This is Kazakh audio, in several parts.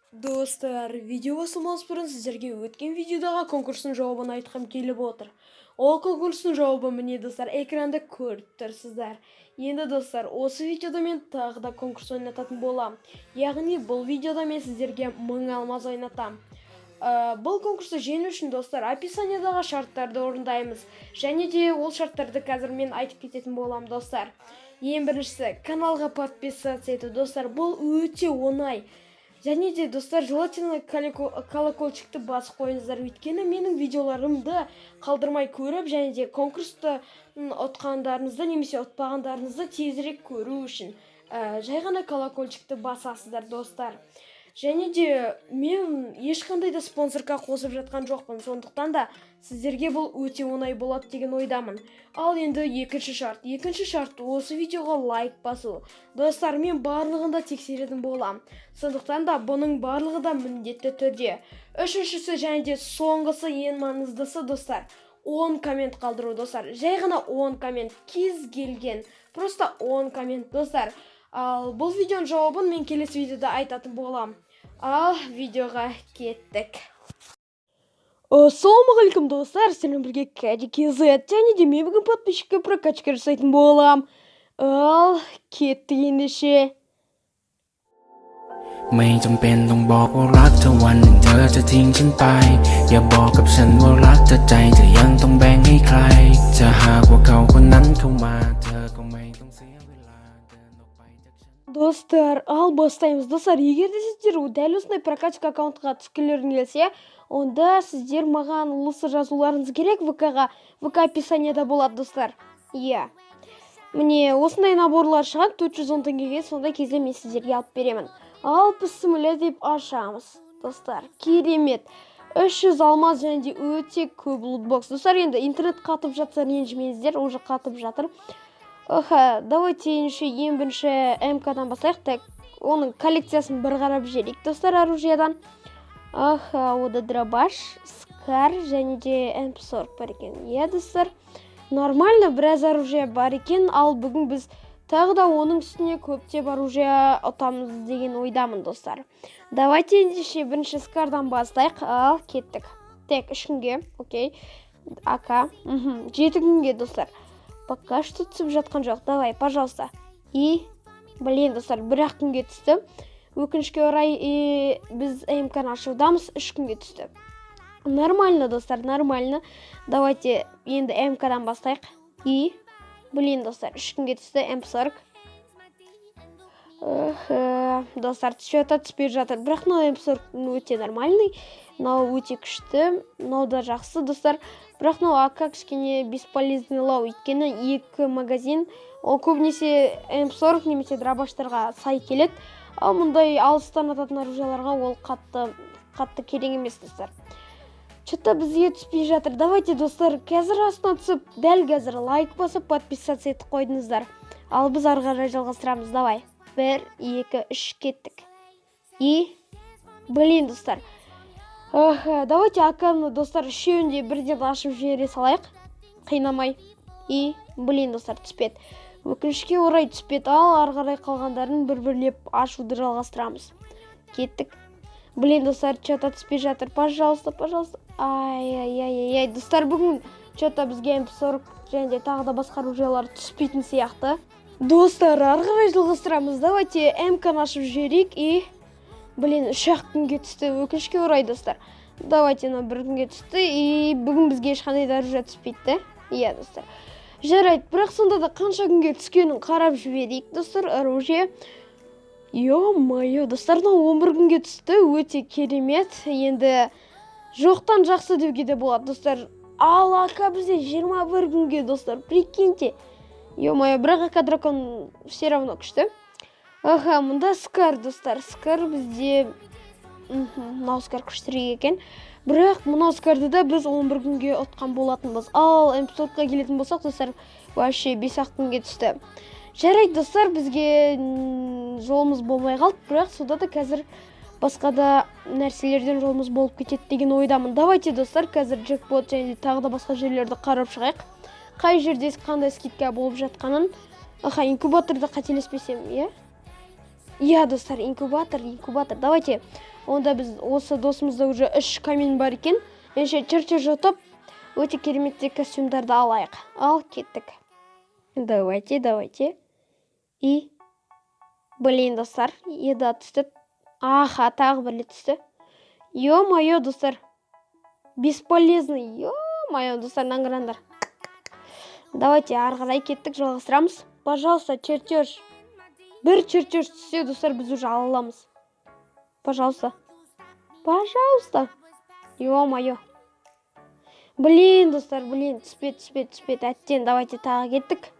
Достар, видео басылмас бұрын сіздерге өткен видеодағы конкурстың жауабын айтқым келіп отыр. Ол конкурстың жауабы міне достар, экранда көріп тұрсыздар. Енді достар, осы видеода мен тағы да конкурс ойнататын болам. Яғни бұл видеода мен сіздерге 1000 алмаз ойнатам. Бұл конкурсты жеңу үшін достар, описаниядағы шарттарды орындаймыз. Және де ол шарттарды қазір мен айтып кететін болам достар. Ең біріншісі, каналға подписаться ету достар, бұл өте оңай. Және де достар, желательно колокольчикті басып қойыңыздар, өйткені менің видеоларымды қалдырмай көріп, және де конкурсты ұтқандарыңызды немесе ұтпағандарыңызды тезірек көру үшін жай ғана колокольчикті басасыздар достар. Және де мен ешқандай да спонсорға қосып жатқан жоқпын, сондықтан да сіздерге бұл өте оңай болады деген ойдамын. Ал енді екінші шарт осы видеоға лайк басу. Достар, мен барлығында тексеретін болам. Сондықтан да бұның барлығы да міндетті түрде. Үшіншісі және де соңғысы ең маңыздысы достар, 10 коммент қалдыру достар. Жай ғана 10 коммент, кез келген, просто 10 коммент достар. Ал бұл видеоның жауабын мен келесі видеода айтатын болам. Ал видеоға кеттік. Ассалаумағалейкум достар, сіздермен бірге Кәди.кз, және де мен бүгін подписчикке прокачка жасайтын болам. Ал кеттік ендеше. ไม่จำเป็นต้องบอกว่ารักเธอวันหนึ่งเธอจะทิ้งฉันไปอย่าบอกกับฉันว่ารักเธอใจเธอยังต้องแบ่งให้ใครจะหากว่าเขาคนนั้นเข้ามาเธอก็ไม่ต้องเสียเวลาเดินออกไปจากฉัน Достар, ал бастаймыз. Достар, егер де сіздер дәл осындай прокачка аккаунтқа түскілерің келсе, онда сіздер маған лысы жазуларыңыз керек ВК-ға. ВК описанияда болады достар. Иә. Міне осындай наборлар шығады 410 теңгеге, сондай кезде мен сіздерге алып беремін. Ал пісімілі деп ашамыз. Достар, керемет. 300 алмаз және де өте көп лутбокс. Достар, енді интернет қатып жатса ренжімеңіздер, уже қатып жатыр. Давайте ең бірінші МК-дан бастайық. Так, оның коллекциясын бір қарап жіберейік достар, оружиядан. Ода дробаш, скар және де МП40 бар екен. Иә достар, нормально біраз оружия бар екен, ал бүгін біз тағы да оның үстіне көптеп оружия ұтамыз деген ойдамын достар. Давайте ендеше бірінші скардан бастайық. Ал кеттік. Так, 3 күнге, окей. АК, 7 күнге достар. Пока что түсіп жатқан жоқ. Давай, пожалуйста. Блин, достар, 1 күнге түсті. Өкінішке орай біз МК-ны ашудамыз, 3 күнге түсті. Нормально, достар, нормально. Давайте енді МК-дан бастайық. Блин, достар, 3 күнге түсті, МП40. Достар, түспей жатыр. Бірақ мынау МП40 өте нормальный. Мынау өте күшті, мынау да жақсы, достар. Бірақ мынау АК кішкене бесполезныйлау, өйткені 2 магазин. Ол көбінесе МП40 немесе дробаштарға сай келеді. Ал мұндай алыстан ататын оружияларға ол қатты керек емес достар. Что-то бізге түспей жатыр. Давайте достар, қазір астына түсіп, дәл қазір лайк басып, подписаться етіп қойдыңыздар. Ал біз ары қарай жалғастырамыз. Давай. 1, 2, 3 кеттік. Блин, достар. Давайте АК-ны достар үшеуінде бірден ашып жібере салайық. Қинамай. Блин, достар, түспеді. Өкінішке орай түспеді. Ал ары қарай қалғандарын бір-бірлеп ашуды жалғастырамыз. Кеттік. Блин, достар, что-то түспей жатыр. Пожалуйста, пожалуйста. Ай, достар, бүгін что-то бізге МП40 және де тағы да басқа оружиялар түспейтін сияқты. Достар, ары қарай жалғастырамыз. Давайте МК-ны ашып жіберейік. Блин, 3 күнге түсті. Өкінішке орай достар. Давайте 1 күнге түсті. Бүгін бізге ешқандай да оружия түспейді. Иә, достар. Жарайды, бірақ сонда да қанша күнге түскенін қарап жіберейік, достар, оружие. Ё-моё, достар, 11 күнге түсті, өте керемет. Енді жоқтан жақсы деуге де болады, достар. Ал АК бізде 21 күнге, достар, прикиньте. Ё-моё, бірақ АК дракон все равно күшті. Мұнда скар, достар, скар бізде... Мынау скар күштірек екен. Бірақ мұнау скарды да біз 11 күнге ұтқан болатынбыз. Ал МП40-ға келетін болсақ, достар, вообще 5 күнге түсті. Жарайды, достар, бізге жолымыз болмай қалды, бірақ сода да қазір басқа да нәрселерден жолымыз болып кетеді деген ойдамын. Давайте, достар, қазір джекпот және тағы да басқа жерлерді қарап шығайық. Қай жерде қандай скидка болып жатқанын. Инкубаторды қателеспесем, иә? Иә, достар, инкубатор. Давайте Онда біз осы досымызда уже 3 камин бар екен. Менше чертеж жатып, өте кереметтей костюмдарды алайық. Ал кеттік. Давайте. И, блин, достар, еда түсті. Аха, тағы бір рет түсті. Ё-моё, достар. Бесполезный. Ё-моё, достар, наңғырандар. Давайте ары қарай кеттік, жалғастырамыз. Пожалуйста, чертеж. Бір чертеж түссе, достар, біз уже ала аламыз. Пожалуйста. Ё-моё. Блин, достар, түспет. Әттен, давайте тағы кеттік.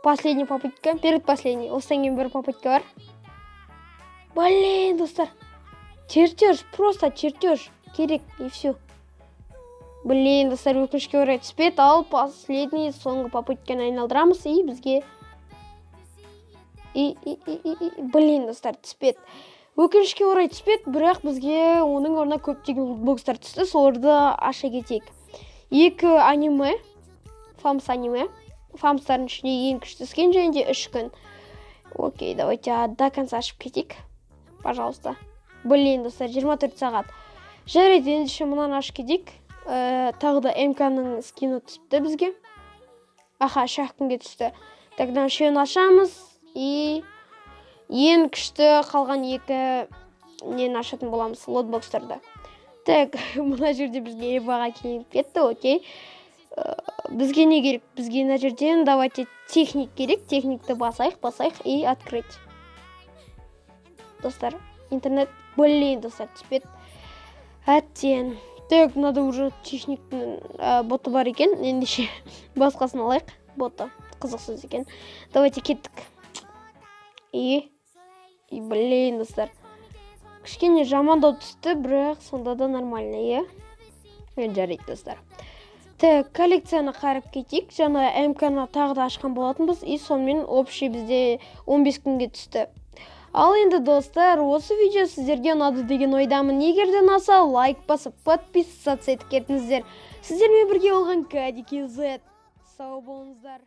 Последняя попытка. Предпоследний. Осыдан кейін бір попытка бар. Блин, достар. Чертеж, просто чертеж. Керек, и все. Блин, достар, өкінішке орай түспет. Ал последний, соңғы попытканы айналдырамыз. И бізге... Блин, достар, түспет. Өкінішке орай түспет, бірақ бізге оның орнына көптеген лутбокстар түсті. Соларды аша кетейік. 2 аниме. Фамс аниме. Фамстардың ішіне ең күшті түскен, және де 3 күн. Окей, давайте до конца ашып кетейік. Пожалуйста. Блин, достар, 24 сағат. Жарайды, ендеше мұнан ашып кетейік. Тағы да МК-ның скины түсіпті бізге. Аха, 3 күнге түсті. Тогда үшеуін ашамыз. И ең күшті қалған 2 нені ашатын боламыз, лотбокстарды. Так, мұна жерде бізге эбаға келіп кетті, окей. Бізге не керек? Бізге мына жерден давайте техник керек. Техникті басайық и открыть. Достар, интернет, блин, достар, түспет. Әттен. Так, мынада уже техниктің боты бар екен. Ендеше басқасын алайық. Боты қызықсыз екен. Давайте кеттік. И блин, достар. Кішкене жамандау түсті, бірақ сонда да нормально, е? Жарайды, достар. Так, коллекцияны қарып кетейік. Жаңа МК-ны тағы да ашқан болатынбыз. И сонымен общий бізде 15 күнге түсті. Ал енді, достар, осы видео сіздерге ұнады деген ойдамын. Егер де ұнаса, лайк басып, подписаться етіп кетіңіздер. Сіздермен бірге болған Кәдеке Z. Сау болыңыздар.